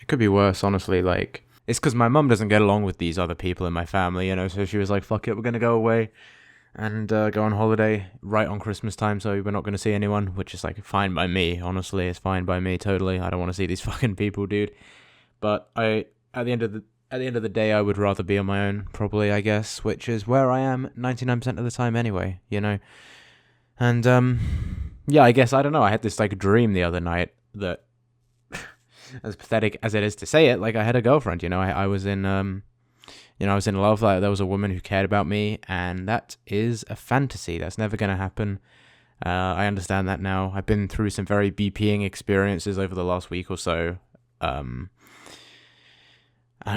Could be worse, honestly. Like, it's because my mum doesn't get along with these other people in my family, you know. So she was like, "Fuck it, we're gonna go away and go on holiday right on Christmas time, so we're not gonna see anyone," which is like fine by me. Honestly, it's fine by me totally. I don't want to see these fucking people, dude. But at the end of the day, I would rather be on my own, probably, I guess, which is where I am 99% of the time anyway, you know. And yeah, I guess I don't know. I had this like dream the other night that, as pathetic as it is to say it, like I had a girlfriend. You know, I was in I was in love. Like there was a woman who cared about me, and that is a fantasy. That's never gonna happen. I understand that now. I've been through some very BPing experiences over the last week or so. I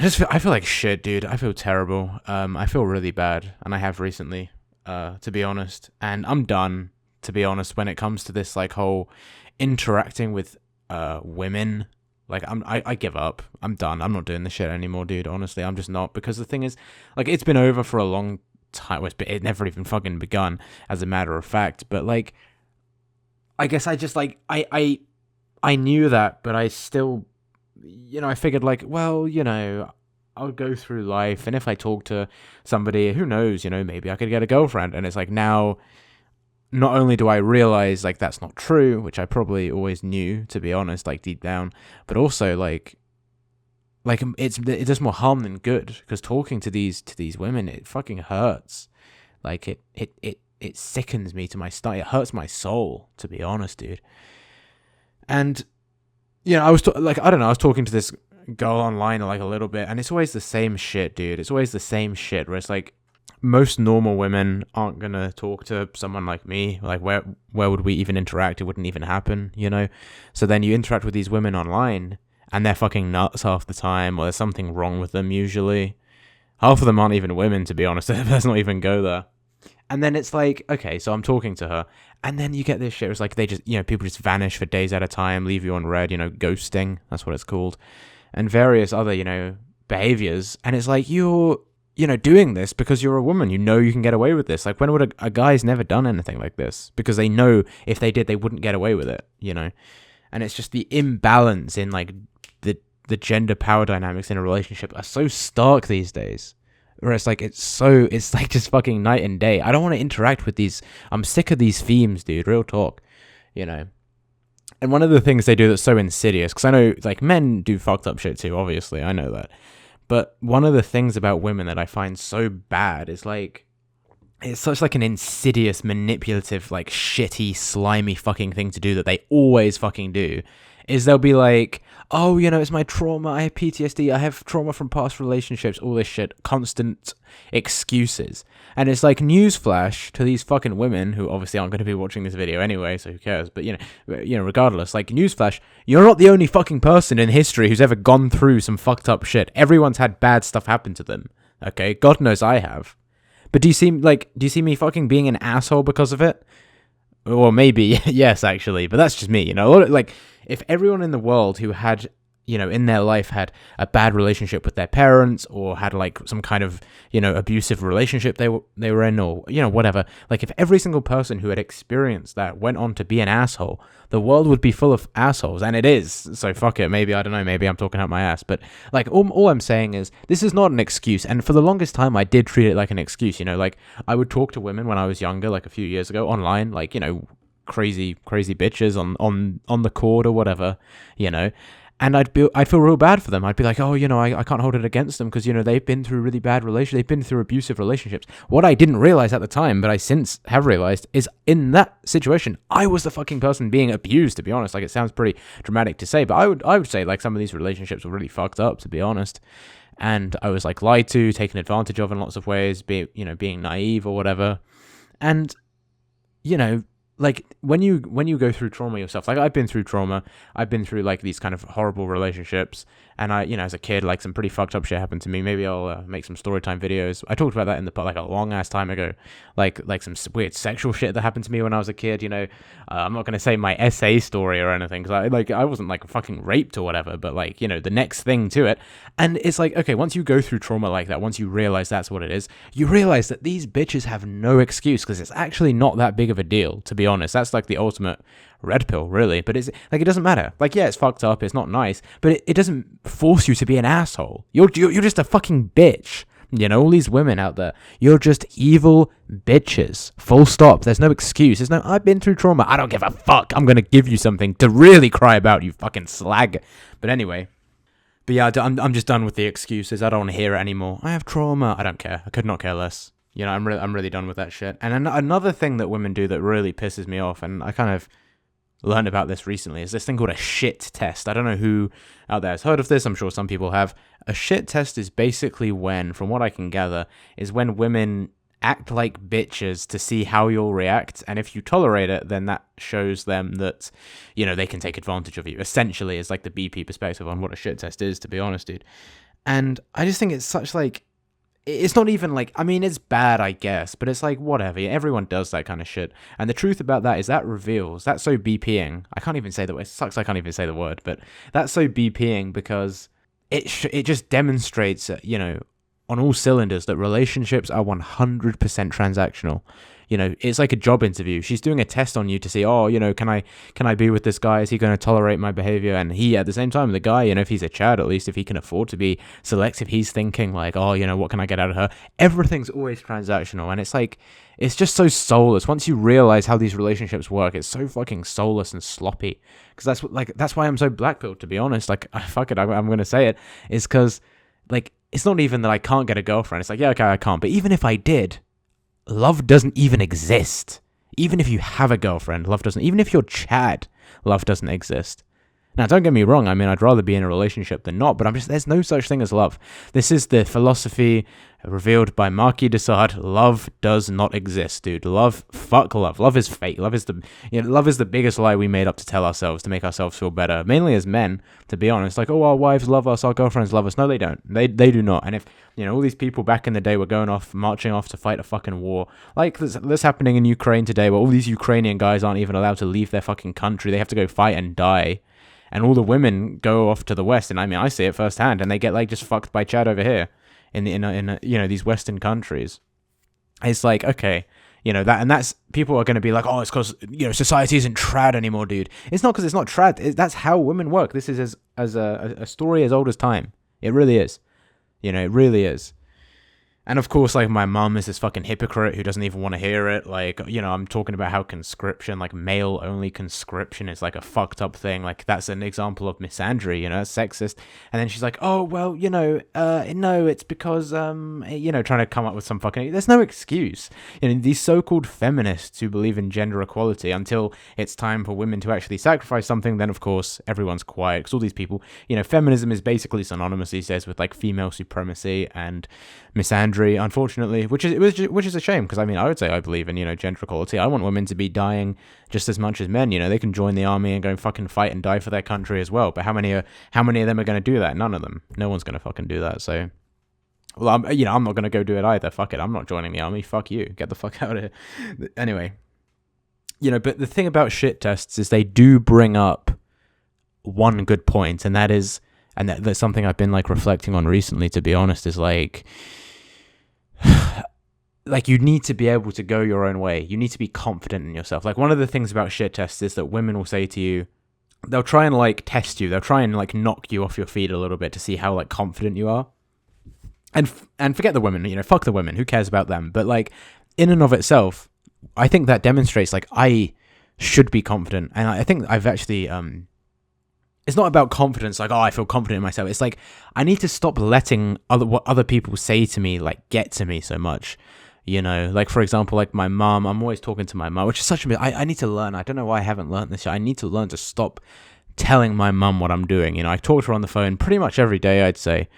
feel like shit, dude. I feel terrible. I feel really bad, and I have recently, to be honest. And I'm done, to be honest, when it comes to this like whole interacting with women. Like I give up. I'm done. I'm not doing this shit anymore, dude. Honestly, I'm just not, because the thing is, like, it's been over for a long time. It never even fucking begun, as a matter of fact. But like, I guess I just like I knew that, but I still, you know, I figured like, well, you know, I'll go through life, and if I talk to somebody, who knows, you know, maybe I could get a girlfriend. And it's like, now, not only do I realize like that's not true, which I probably always knew, to be honest, like deep down, but also like it does more harm than good, because talking to these women, it fucking hurts. Like it sickens me to my stomach. It hurts my soul, to be honest, dude. And you know, I was I don't know, I was talking to this girl online like a little bit, and it's always the same shit, dude. It's always the same shit where it's like, most normal women aren't gonna talk to someone like me. Like, where would we even interact? It wouldn't even happen, you know? So then you interact with these women online, and they're fucking nuts half the time, or there's something wrong with them usually. Half of them aren't even women, to be honest. Let's not even go there. And then it's like, okay, so I'm talking to her, and then you get this shit. It's like they just, you know, people just vanish for days at a time, leave you on red, you know, ghosting. That's what it's called. And various other, you know, behaviors. And it's like, you're, you know, doing this because you're a woman. You know you can get away with this. Like, when would a guy's never done anything like this? Because they know if they did, they wouldn't get away with it, you know? And it's just the imbalance in, like, the gender power dynamics in a relationship are so stark these days. Where it's like, it's like just fucking night and day. I don't want to interact with these. I'm sick of these themes, dude. Real talk, you know? And one of the things they do that's so insidious, because I know, like, men do fucked up shit too, obviously. I know that. But one of the things about women that I find so bad is, like, it's such, like, an insidious, manipulative, like, shitty, slimy fucking thing to do that they always fucking do, is they'll be like, oh, you know, it's my trauma, I have PTSD, I have trauma from past relationships, all this shit, constant excuses. And it's like, newsflash to these fucking women, who obviously aren't going to be watching this video anyway, so who cares, but you know, regardless, like, newsflash, you're not the only fucking person in history who's ever gone through some fucked up shit. Everyone's had bad stuff happen to them, okay? God knows I have. But do you see me fucking being an asshole because of it? Or maybe, yes, actually, but that's just me, you know? Like, if everyone in the world who had, you know, in their life had a bad relationship with their parents, or had, like, some kind of, you know, abusive relationship they were in, or, you know, whatever, like, if every single person who had experienced that went on to be an asshole, the world would be full of assholes, and it is, so fuck it. Maybe, I don't know, maybe I'm talking out my ass, but, like, all I'm saying is, this is not an excuse, and for the longest time, I did treat it like an excuse, you know, like, I would talk to women when I was younger, like, a few years ago, online, like, you know, crazy bitches on the cord or whatever, you know, and I'd feel real bad for them. I'd be like, oh, you know, I can't hold it against them because, you know, they've been through really bad relationships, they've been through abusive relationships. What I didn't realize at the time, but I since have realized, is in that situation, I was the fucking person being abused, to be honest. Like, it sounds pretty dramatic to say, but I would say, like, some of these relationships were really fucked up, to be honest. And I was, like, lied to, taken advantage of in lots of ways, being naive or whatever. And, you know, like, when you go through trauma yourself, like, I've been through trauma, I've been through, like, these kind of horrible relationships, and I, you know, as a kid, like, some pretty fucked up shit happened to me. Maybe I'll make some story time videos. I talked about that in the, like, a long ass time ago, like some weird sexual shit that happened to me when I was a kid, you know. I'm not going to say my SA story or anything, because I wasn't, like, fucking raped or whatever, but, like, you know, the next thing to it. And it's like, okay, once you go through trauma like that, once you realize that's what it is, you realize that these bitches have no excuse, because it's actually not that big of a deal, to be honest. honest. That's like the ultimate red pill, really. But it's like, it doesn't matter. Like, yeah, it's fucked up, it's not nice, but it doesn't force you to be an asshole. You're just a fucking bitch. You know, all these women out there, you're just evil bitches. Full stop. There's no excuse. There's no, I've been through trauma. I don't give a fuck. I'm going to give you something to really cry about, you fucking slag. But anyway. But yeah, I'm just done with the excuses. I don't want to hear it anymore. I have trauma. I don't care. I could not care less. You know, I'm really done with that shit. And another thing that women do that really pisses me off, and I kind of learned about this recently, is this thing called a shit test. I don't know who out there has heard of this. I'm sure some people have. A shit test is basically when, from what I can gather, is when women act like bitches to see how you'll react, and if you tolerate it, then that shows them that, you know, they can take advantage of you. Essentially, is like the BP perspective on what a shit test is, to be honest, dude. And I just think it's such like, it's not even like, I mean, it's bad, I guess, but it's like, whatever. Everyone does that kind of shit. And the truth about that is that reveals, that's so BPing. I can't even say the word. It sucks I can't even say the word, but that's so BPing because it just demonstrates, you know, on all cylinders that relationships are 100% transactional. You know, it's like a job interview. She's doing a test on you to see, oh, you know, can I be with this guy? Is he going to tolerate my behavior? And he, at the same time, the guy, you know, if he's a Chad, at least if he can afford to be selective, he's thinking like, oh, you know, what can I get out of her? Everything's always transactional. And it's like, it's just so soulless. Once you realize how these relationships work, it's so fucking soulless and sloppy. Because that's why I'm so blackpilled, to be honest. Like, fuck it, I'm going to say it. Is because, like, it's not even that I can't get a girlfriend. It's like, yeah, okay, I can't. But even if I did, love doesn't even exist. Even if you have a girlfriend, love doesn't. Even if you're Chad, love doesn't exist. Now, don't get me wrong. I mean, I'd rather be in a relationship than not, but there's no such thing as love. This is the philosophy revealed by Marquis de Sade. Love does not exist, dude. Fuck love. Love is fake. Love is the biggest lie we made up to tell ourselves, to make ourselves feel better. Mainly as men, to be honest. Like, oh, our wives love us, our girlfriends love us. No, they don't. They do not. And if, you know, all these people back in the day were marching off to fight a fucking war, like this happening in Ukraine today, where all these Ukrainian guys aren't even allowed to leave their fucking country. They have to go fight and die. And all the women go off to the West, and I mean, I see it firsthand, and they get like just fucked by Chad over here in you know, these Western countries. It's like, okay, you know, that's people are going to be like, oh, it's because, you know, society isn't trad anymore, dude. It's not because it's not trad. That's how women work. This is as a story as old as time. It really is. You know, it really is. And of course, like, my mum is this fucking hypocrite who doesn't even want to hear it. Like, you know, I'm talking about how conscription, like male-only conscription, is like a fucked up thing. Like, that's an example of misandry, you know, it's sexist. And then she's like, oh, well, you know, no, it's because, you know, trying to come up with some fucking... There's no excuse. You know, these so-called feminists who believe in gender equality, until it's time for women to actually sacrifice something, then, of course, everyone's quiet. Because all these people, you know, feminism is basically synonymous these days with, like, female supremacy and misandry, unfortunately, which is a shame, because I mean, I would say I believe in, you know, gender equality. I want women to be dying just as much as men. You know, they can join the army and go and fucking fight and die for their country as well. But how many of them are going to do that? None of them. No one's going to fucking do that. So, well, I'm not going to go do it either. Fuck it, I'm not joining the army. Fuck you, get the fuck out of here. Anyway, you know, but the thing about shit tests is they do bring up one good point, and that's something I've been like reflecting on recently, to be honest, is like you need to be able to go your own way. You need to be confident in yourself. Like, one of the things about shit tests is that women will say to you, they'll try and like test you. They'll try and like knock you off your feet a little bit to see how like confident you are. And forget the women, you know, fuck the women. Who cares about them? But like, in and of itself, I think that demonstrates like I should be confident. And I think I've actually, it's not about confidence, like, oh, I feel confident in myself. It's like, I need to stop letting what other people say to me, like, get to me so much. You know, like, for example, like my mom, I'm always talking to my mom, which is such a... I need to learn. I don't know why I haven't learned this yet. I need to learn to stop telling my mom what I'm doing. You know, I talk to her on the phone pretty much every day, I'd say.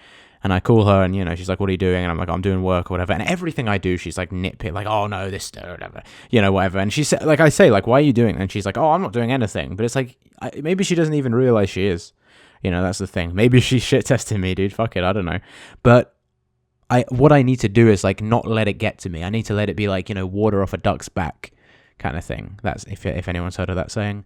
And I call her and, you know, she's like, what are you doing? And I'm like, I'm doing work or whatever. And everything I do, she's like nitpick, like, oh no, this, whatever, you know, whatever. And she said, like, I say, like, why are you doing? And she's like, oh, I'm not doing anything. But it's like, maybe she doesn't even realize she is. You know, that's the thing. Maybe she's shit testing me, dude. Fuck it. I don't know. But what I need to do is like not let it get to me. I need to let it be like, you know, water off a duck's back kind of thing. That's if anyone's heard of that saying.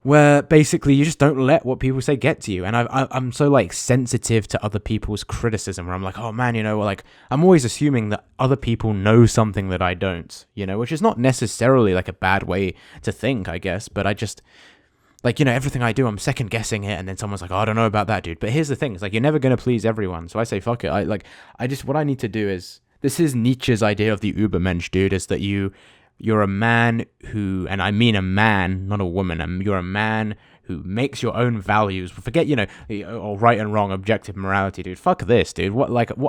where basically you just don't let what people say get to you. And I'm so like sensitive to other people's criticism, where I'm like, oh man, like I'm always assuming that other people know something that I don't, which is not necessarily like a bad way to think, I guess, but I just like, everything I do, I'm second guessing it, and then someone's like, oh, I don't know about that, dude. But here's the thing, it's like, you're never going to please everyone. So I say, fuck it. What I need to do is, this is Nietzsche's idea of the Übermensch, dude, is that you're a man who, and I mean a man, not a woman, you're a man who makes your own values. Forget, or right and wrong, objective morality, dude. Fuck this, dude.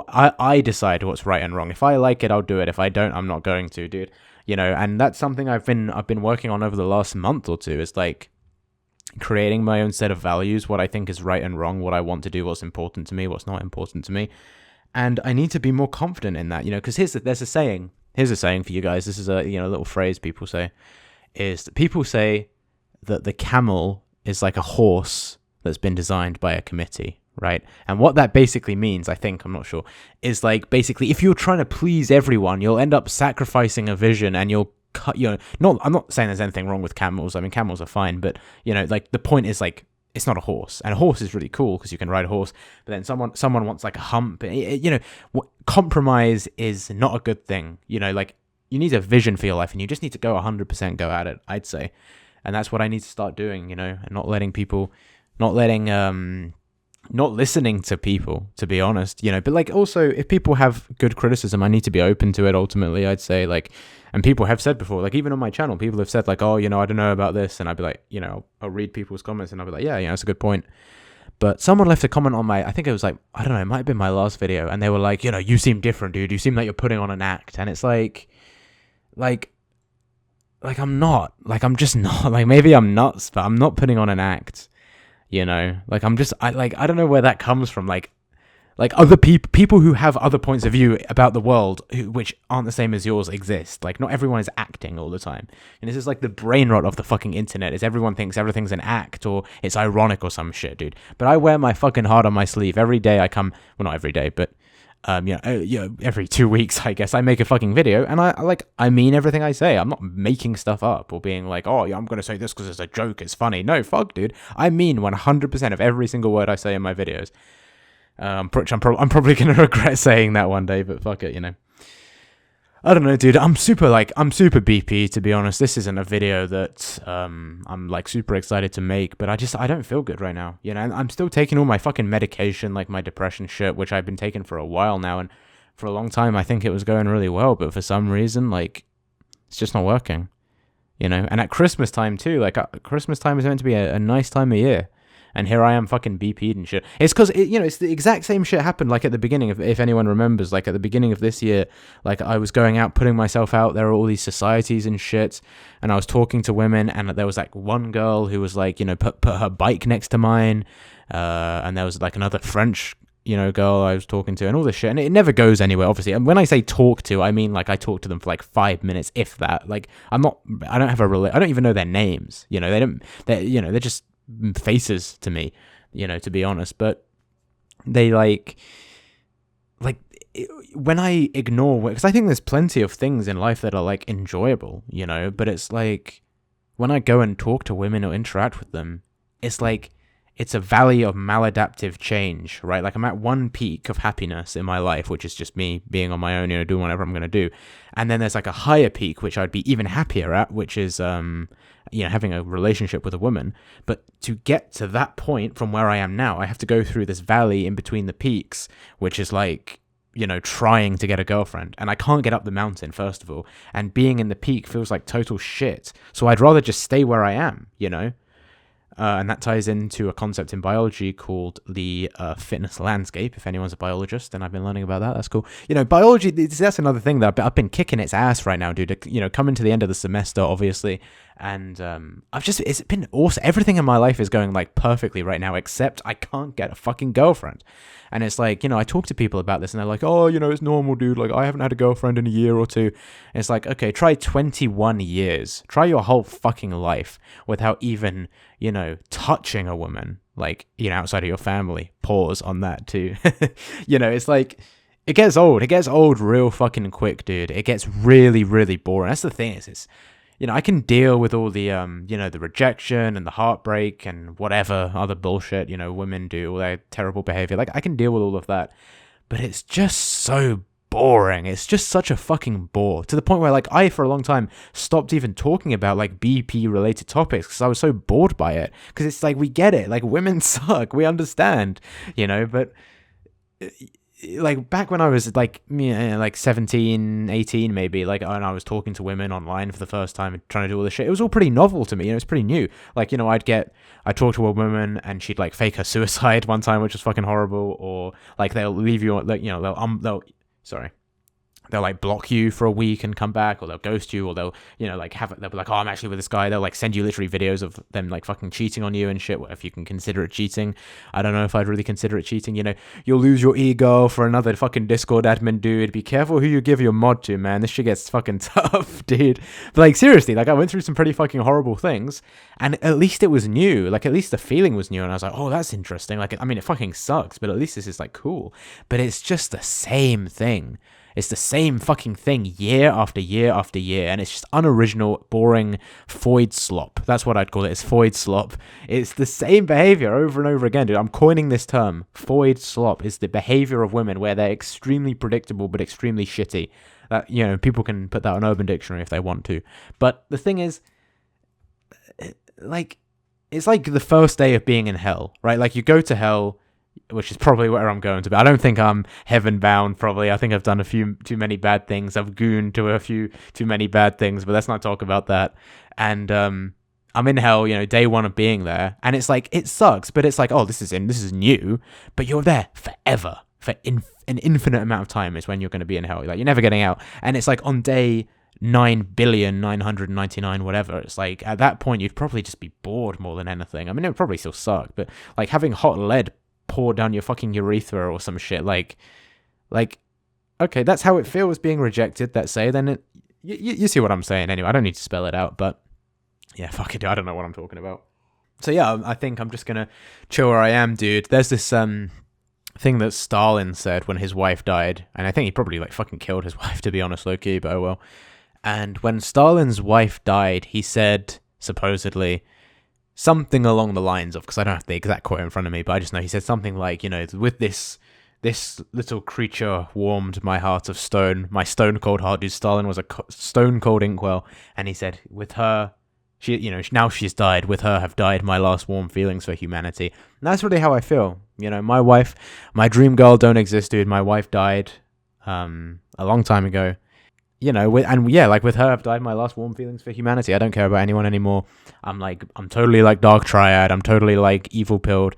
I decide what's right and wrong. If I like it, I'll do it. If I don't, I'm not going to, dude. And that's something I've been working on over the last month or two, is like creating my own set of values, what I think is right and wrong, what I want to do, what's important to me, what's not important to me. And I need to be more confident in that, because there's a saying. Here's a saying for you guys. This is a little phrase people say, is that people say that the camel is like a horse that's been designed by a committee, right? And what that basically means, I think, I'm not sure, is like basically if you're trying to please everyone, you'll end up sacrificing a vision, and you'll cut, I'm not saying there's anything wrong with camels. I mean, camels are fine, but like the point is like, it's not a horse, and a horse is really cool because you can ride a horse. But then someone wants like a hump. Compromise is not a good thing. Like you need a vision for your life, and you just need to go 100% go at it, I'd say. And that's what I need to start doing. And not listening to people, to be honest. But like also, if people have good criticism, I need to be open to it. Ultimately, I'd say, like. And people have said before, like even on my channel, people have said like, oh, I don't know about this. And I'd be like, I'll read people's comments, and I'll be like, yeah, that's a good point. But someone left a comment on I think it was like, I don't know, it might have been my last video. And they were like, you seem different, dude. You seem like you're putting on an act. And it's like I'm not, like, I'm just not, like, maybe I'm nuts, but I'm not putting on an act, like I don't know where that comes from. Like other people who have other points of view about the world, which aren't the same as yours, exist. Like not everyone is acting all the time, and this is like the brain rot of the fucking internet. Is everyone thinks everything's an act or it's ironic or some shit, dude. But I wear my fucking heart on my sleeve every day. I come, well, not every day, but every 2 weeks, I guess, I make a fucking video, and I mean everything I say. I'm not making stuff up or being like, oh yeah, I'm gonna say this because it's a joke, it's funny. No, fuck, dude. I mean 100% of every single word I say in my videos. I'm probably gonna regret saying that one day, but fuck it, I don't know, dude. I'm super BP, to be honest. This isn't a video that I'm like super excited to make, but I don't feel good right now, and I'm still taking all my fucking medication, like my depression shit, which I've been taking for a while now, and for a long time I think it was going really well, but for some reason, like, it's just not working, and at Christmas time too, like Christmas time is meant to be a nice time of year. And here I am fucking BP'd and shit. It's because, it's the exact same shit happened, like, at the beginning of, if anyone remembers, like, at the beginning of this year, like, I was going out, putting myself out, there were all these societies and shit, and I was talking to women, and there was, like, one girl who was, like, put her bike next to mine, and there was, like, another French, girl I was talking to, and all this shit, and it never goes anywhere, obviously. And when I say talk to, I mean, like, I talk to them for, like, 5 minutes, if that. Like, I don't even know their names, they're just faces to me, to be honest. But they when I ignore, because I think there's plenty of things in life that are like enjoyable, but it's like when I go and talk to women or interact with them, it's like it's a valley of maladaptive change, right? Like I'm at one peak of happiness in my life, which is just me being on my own, doing whatever I'm going to do. And then there's like a higher peak, which I'd be even happier at, which is, having a relationship with a woman. But to get to that point from where I am now, I have to go through this valley in between the peaks, which is like, trying to get a girlfriend. And I can't get up the mountain, first of all. And being in the peak feels like total shit. So I'd rather just stay where I am, and that ties into a concept in biology called the fitness landscape. If anyone's a biologist, and I've been learning about that, that's cool. Biology, that's another thing that I've been kicking its ass right now, dude. Coming to the end of the semester, obviously, and it's been awesome. Everything in my life is going like perfectly right now, except I can't get a fucking girlfriend. And it's like, I talk to people about this, and they're like, oh, it's normal, dude. Like, I haven't had a girlfriend in a year or two. And it's like, okay, try 21 years. Try your whole fucking life without even, touching a woman, like, outside of your family. Pause on that, too. It's like, it gets old. It gets old real fucking quick, dude. It gets really, really boring. That's the thing, it's I can deal with all the the rejection and the heartbreak and whatever other bullshit, women do, all their terrible behavior. Like, I can deal with all of that, but it's just so boring. It's just such a fucking bore, to the point where, like, I for a long time stopped even talking about like BP related topics because I was so bored by it. Because it's like, we get it, like, women suck, we understand, but like, back when I was like 17, 18 maybe, like, and I was talking to women online for the first time and trying to do all this shit, it was all pretty novel to me. It's pretty new. Like, I'd talk to a woman and she'd like fake her suicide one time, which was fucking horrible. Or like, they'll leave you, like, they'll like block you for a week and come back, or they'll ghost you, or they'll they'll be like, oh, I'm actually with this guy. They'll like send you literally videos of them like fucking cheating on you and shit. If you can consider it cheating. I don't know if I'd really consider it cheating. You'll lose your ego for another fucking Discord admin dude. Be careful who you give your mod to, man. This shit gets fucking tough, dude. But like, seriously, like, I went through some pretty fucking horrible things, and at least it was new. Like, at least the feeling was new, and I was like, oh, that's interesting. Like, I mean, it fucking sucks, but at least this is like cool. But it's just the same thing. It's the same fucking thing year after year after year, and it's just unoriginal, boring Foid slop. That's what I'd call it. It's Foid slop. It's the same behavior over and over again, dude. I'm coining this term. Foid slop is the behavior of women where they're extremely predictable but extremely shitty. That, people can put that on Urban Dictionary if they want to. But the thing is, like, it's like the first day of being in hell, right? Like, you go to hell, which is probably where I'm going to be. I don't think I'm heaven bound, probably. I think I've done a few too many bad things. I've gooned to a few too many bad things, but let's not talk about that. And I'm in hell, day one of being there, and it's like, it sucks, but it's like, oh, this is new, but you're there forever. For an infinite amount of time is when you're going to be in hell. Like, you're never getting out. And it's like on day 9,999,000,000 whatever, it's like, at that point you'd probably just be bored more than anything. I mean, it would probably still suck, but like, having hot lead pour down your fucking urethra or some shit, like okay, that's how it feels being rejected, let's say. Then you see what I'm saying. Anyway, I don't need to spell it out, but yeah, fuck it, I don't know what I'm talking about. So yeah, I think I'm just gonna chill where I am, dude. There's this thing that Stalin said when his wife died, and I think he probably like fucking killed his wife, to be honest, low-key, but oh well. And when Stalin's wife died, he said, supposedly, something along the lines of, because I don't have the exact quote in front of me, but I just know he said something like, with this little creature warmed my heart of stone, my stone cold heart. Dude, Stalin was a stone cold inkwell, and he said, with her, she, now she's died, with her have died my last warm feelings for humanity. And that's really how I feel. My wife, my dream girl don't exist, dude. My wife died a long time ago. With her, I've died my last warm feelings for humanity. I don't care about anyone anymore. I'm totally like Dark Triad. I'm totally like evil pilled.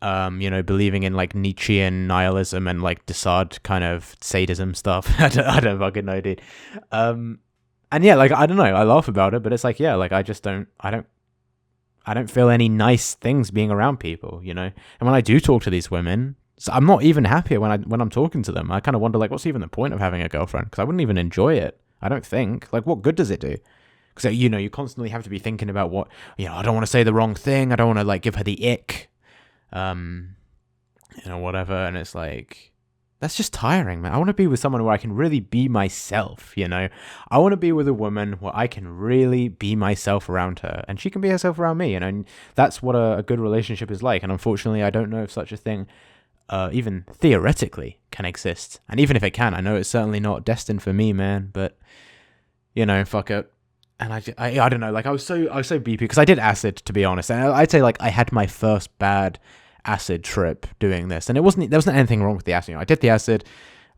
Believing in like Nietzschean nihilism and like Descartes kind of sadism stuff. I don't fucking know, dude. And yeah, like, I don't know. I laugh about it, but it's like, yeah, like, I don't feel any nice things being around people, And when I do talk to these women, so I'm not even happier when I'm talking to them. I kind of wonder, like, what's even the point of having a girlfriend? Because I wouldn't even enjoy it. I don't think. Like, what good does it do? Because, you constantly have to be thinking about what, I don't want to say the wrong thing. I don't want to, like, give her the ick. Whatever. And it's like, that's just tiring, man. I want to be with someone where I can really be myself, I want to be with a woman where I can really be myself around her, and she can be herself around me, and that's what a good relationship is like. And unfortunately, I don't know if such a thing even theoretically can exist. And even if it can, I know it's certainly not destined for me, man. But fuck it. And I don't know. Like, I was so BP because I did acid, to be honest. And I'd say, like, I had my first bad acid trip doing this, and there wasn't anything wrong with the acid. I did the acid,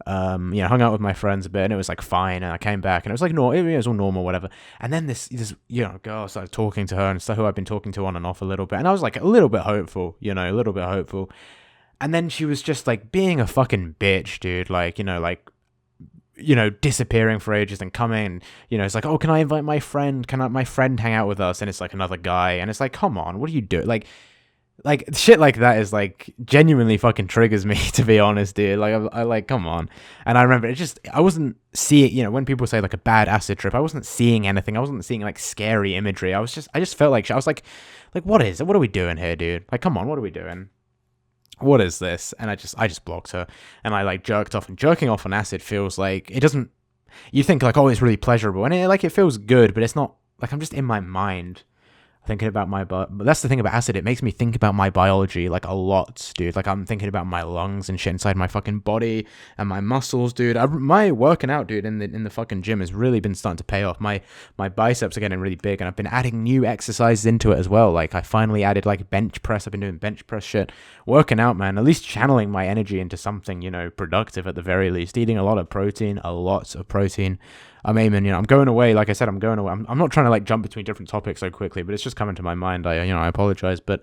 hung out with my friends a bit, and it was like fine. And I came back, and it was like it was all normal, whatever. And then this girl started talking to her, and so who I've been talking to on and off a little bit, and I was like a little bit hopeful, a little bit hopeful. And then she was just like being a fucking bitch, dude. Like, disappearing for ages and coming, and, it's like, oh, can I invite my friend? Can my friend hang out with us? And it's like another guy, and it's like, come on, what are you doing? Like shit like that is like genuinely fucking triggers me, to be honest, dude. Like, I like, come on. And I remember I wasn't seeing, when people say like a bad acid trip, I wasn't seeing anything. I wasn't seeing like scary imagery. I just felt like I was like, what are we doing here, dude? Like, come on, what are we doing? What is this? And I just blocked her, and I like jerked off. And jerking off on acid feels like, it doesn't, you think like, oh, it's really pleasurable, and it feels good, but it's not like I'm just in my mind thinking about but that's the thing about acid, it makes me think about my biology like a lot, dude. Like I'm thinking about my lungs and shit inside my fucking body and my muscles, dude. My working out, dude, in the fucking gym has really been starting to pay off. My biceps are getting really big, and I've been adding new exercises into it as well. Like I finally added like bench press. I've been doing bench press shit, working out, man, at least channeling my energy into something, you know, productive at the very least. Eating a lot of protein. I'm aiming, you know, I'm going away. Like I said, I'm going away. I'm not trying to like jump between different topics so quickly, but it's just coming to my mind. I apologize, but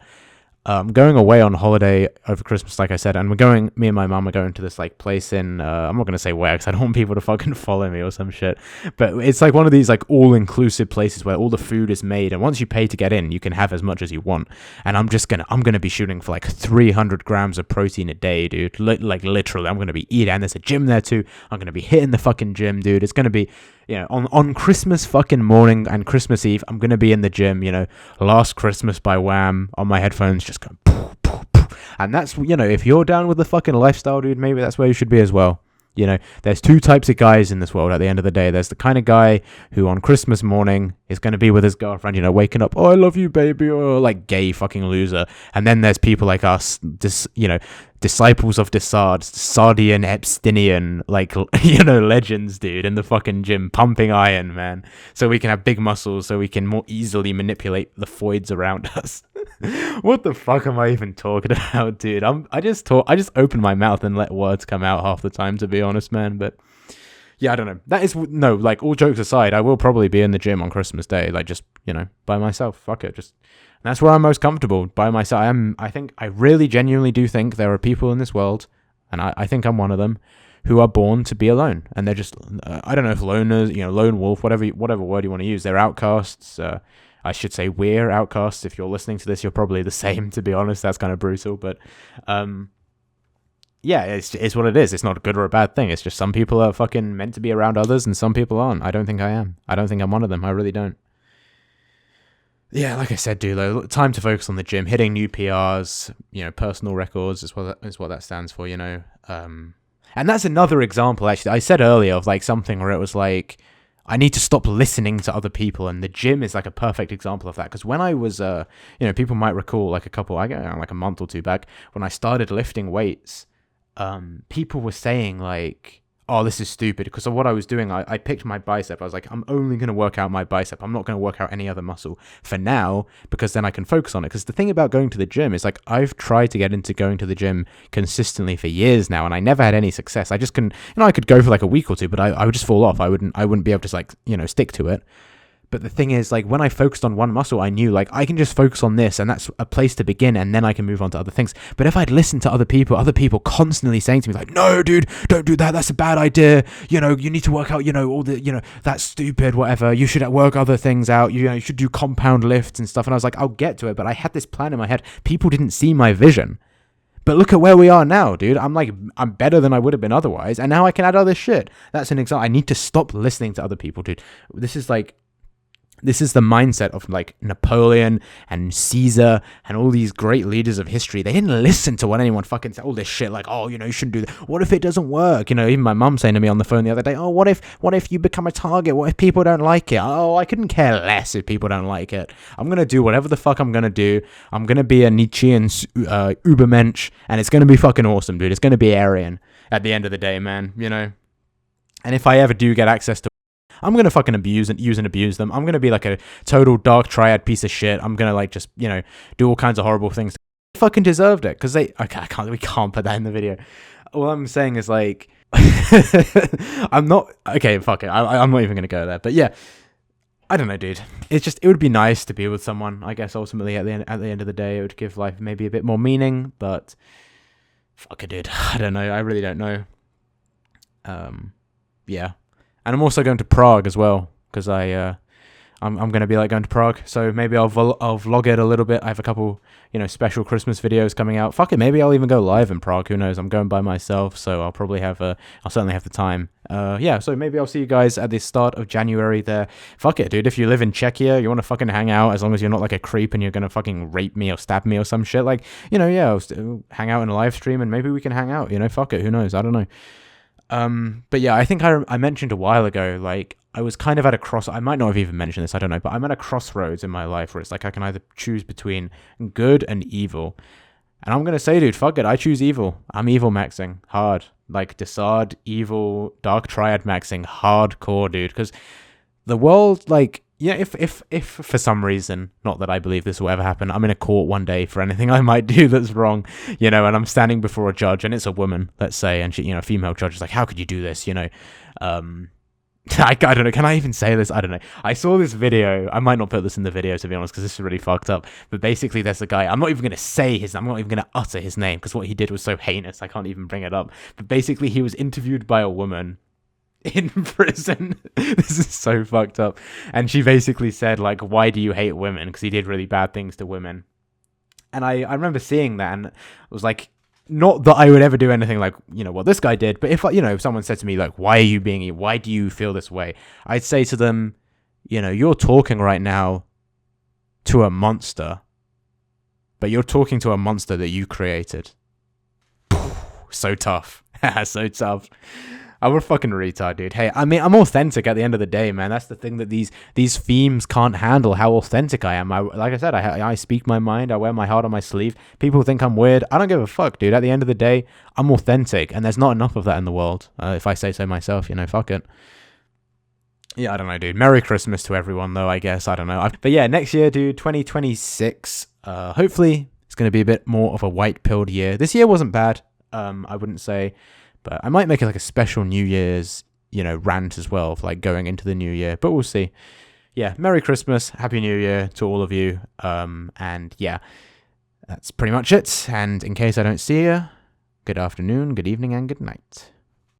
I'm going away on holiday over Christmas, like I said, and me and my mum are going to this like place in, I'm not going to say where because I don't want people to fucking follow me or some shit, but it's like one of these like all-inclusive places where all the food is made, and once you pay to get in, you can have as much as you want, and I'm going to be shooting for like 300 grams of protein a day, dude, like literally, I'm going to be eating, and there's a gym there too, I'm going to be hitting the fucking gym, dude, it's going to be, you know, on Christmas fucking morning and Christmas Eve, I'm going to be in the gym, you know, Last Christmas by Wham on my headphones, just going poof, poof, poof. And that's, you know, if you're down with the fucking lifestyle, dude, maybe that's where you should be as well. You know, there's two types of guys in this world at the end of the day. There's the kind of guy who on Christmas morning is going to be with his girlfriend, you know, waking up, oh, I love you, baby, or like gay fucking loser. And then there's people like us, disciples of Desard, Sardian, Epsteinian, like, you know, legends, dude, in the fucking gym, pumping iron, man. So we can have big muscles, so we can more easily manipulate the foids around us. What the fuck am I even talking about, dude? I just open my mouth and let words come out half the time, to be honest, man. But yeah, I don't know. That is, no, like, all jokes aside, I will probably be in the gym on Christmas Day, like, just, you know, by myself. Fuck it, just, that's where I'm most comfortable, by myself. I really genuinely do think there are people in this world, and I think I'm one of them, who are born to be alone, and they're just, I don't know if loners, you know, lone wolf, whatever word you want to use, they're outcasts. I should say we're outcasts. If you're listening to this, you're probably the same, to be honest. That's kind of brutal, but yeah, it's what it is. It's not a good or a bad thing. It's just some people are fucking meant to be around others and some people aren't. I don't think I am. I don't think I'm one of them. I really don't. Yeah, like I said, dude, though, time to focus on the gym, hitting new PRs, you know, personal records is what that stands for, you know. And that's another example, actually. I said earlier of like something where it was like, I need to stop listening to other people, and the gym is like a perfect example of that. Because when I was, you know, people might recall like like a month or two back when I started lifting weights, people were saying like, oh, this is stupid, because of what I was doing. I picked my bicep. I was like, I'm only going to work out my bicep. I'm not going to work out any other muscle for now, because then I can focus on it. Because the thing about going to the gym is like, I've tried to get into going to the gym consistently for years now, and I never had any success. I just couldn't, you know, I could go for like a week or two, but I would just fall off. I wouldn't be able to like, you know, stick to it. But the thing is, like, when I focused on one muscle, I knew, like, I can just focus on this, and that's a place to begin, and then I can move on to other things. But if I'd listened to other people constantly saying to me, like, no, dude, don't do that, that's a bad idea, you know, you need to work out, you know, all the, you know, that's stupid, whatever, you should work other things out, you know, you should do compound lifts and stuff, and I was like, I'll get to it, but I had this plan in my head. People didn't see my vision. But look at where we are now, dude. I'm better than I would have been otherwise, and now I can add other shit. That's an example. I need to stop listening to other people, dude. This is the mindset of like Napoleon and Caesar and all these great leaders of history. They didn't listen to what anyone fucking said. All this shit like, oh, you know, you shouldn't do that. What if it doesn't work? You know, even my mum saying to me on the phone the other day, oh, what if you become a target? What if people don't like it? Oh, I couldn't care less if people don't like it. I'm going to do whatever the fuck I'm going to do. I'm going to be a Nietzschean Ubermensch, and it's going to be fucking awesome, dude. It's going to be Aryan at the end of the day, man, you know? And if I ever do get access to, I'm going to fucking use and abuse them. I'm going to be like a total dark triad piece of shit. I'm going to like just, you know, do all kinds of horrible things. They fucking deserved it, because we can't put that in the video. All I'm saying is like, I'm not, okay, fuck it. I'm not even going to go there. But yeah, I don't know, dude. It would be nice to be with someone, I guess, ultimately at the end of the day. It would give life maybe a bit more meaning, but fuck it, dude. I don't know. I really don't know. Yeah. And I'm also going to Prague as well, because I'm going to be like going to Prague, so maybe I'll vlog it a little bit. I have a couple, you know, special Christmas videos coming out. Fuck it, maybe I'll even go live in Prague. Who knows? I'm going by myself, so I'll certainly have the time. Yeah, so maybe I'll see you guys at the start of January there. Fuck it, dude. If you live in Czechia, you want to fucking hang out, as long as you're not like a creep and you're gonna fucking rape me or stab me or some shit, like, you know, yeah, I'll hang out in a live stream and maybe we can hang out. You know, fuck it. Who knows? I don't know. But yeah, I think I mentioned a while ago, like, I was kind of at a cross. I might not have even mentioned this. I don't know, but I'm at a crossroads in my life where it's like I can either choose between good and evil. And I'm gonna say, dude, fuck it. I choose evil. I'm evil maxing hard, like Desard, evil, dark triad maxing hardcore, dude. Because the world, like, yeah, if for some reason, not that I believe this will ever happen, I'm in a court one day for anything I might do that's wrong, and I'm standing before a judge, and it's a woman, let's say, and she, a female judge is like, how could you do this, I don't know. Can I even say this? I don't know. I saw this video. I might not put this in the video, to be honest, because this is really fucked up. But basically, there's a guy. I'm not even going to say his. I'm not even going to utter his name because what he did was so heinous. I can't even bring it up. But basically, he was interviewed by a woman in prison. This is so fucked up. And she basically said, like, why do you hate women? Because he did really bad things to women. And I remember seeing that, and I was like, not that I would ever do anything like, what this guy did, but if someone said to me, like, why do you feel this way? I'd say to them, you're talking right now to a monster, but you're talking to a monster that you created. So tough. So tough. I'm a fucking retard, dude. Hey, I mean, I'm authentic at the end of the day, man. That's the thing that these themes can't handle, how authentic I am. Like I said, I speak my mind. I wear my heart on my sleeve. People think I'm weird. I don't give a fuck, dude. At the end of the day, I'm authentic, and there's not enough of that in the world. If I say so myself, fuck it. Yeah, I don't know, dude. Merry Christmas to everyone, though, I guess. I don't know. But yeah, next year, dude, 2026, hopefully it's going to be a bit more of a white-pilled year. This year wasn't bad, I wouldn't say. But I might make it like a special New Year's, rant as well, for like going into the new year. But we'll see. Yeah, Merry Christmas, Happy New Year to all of you. And yeah, that's pretty much it. And in case I don't see you, good afternoon, good evening, and good night.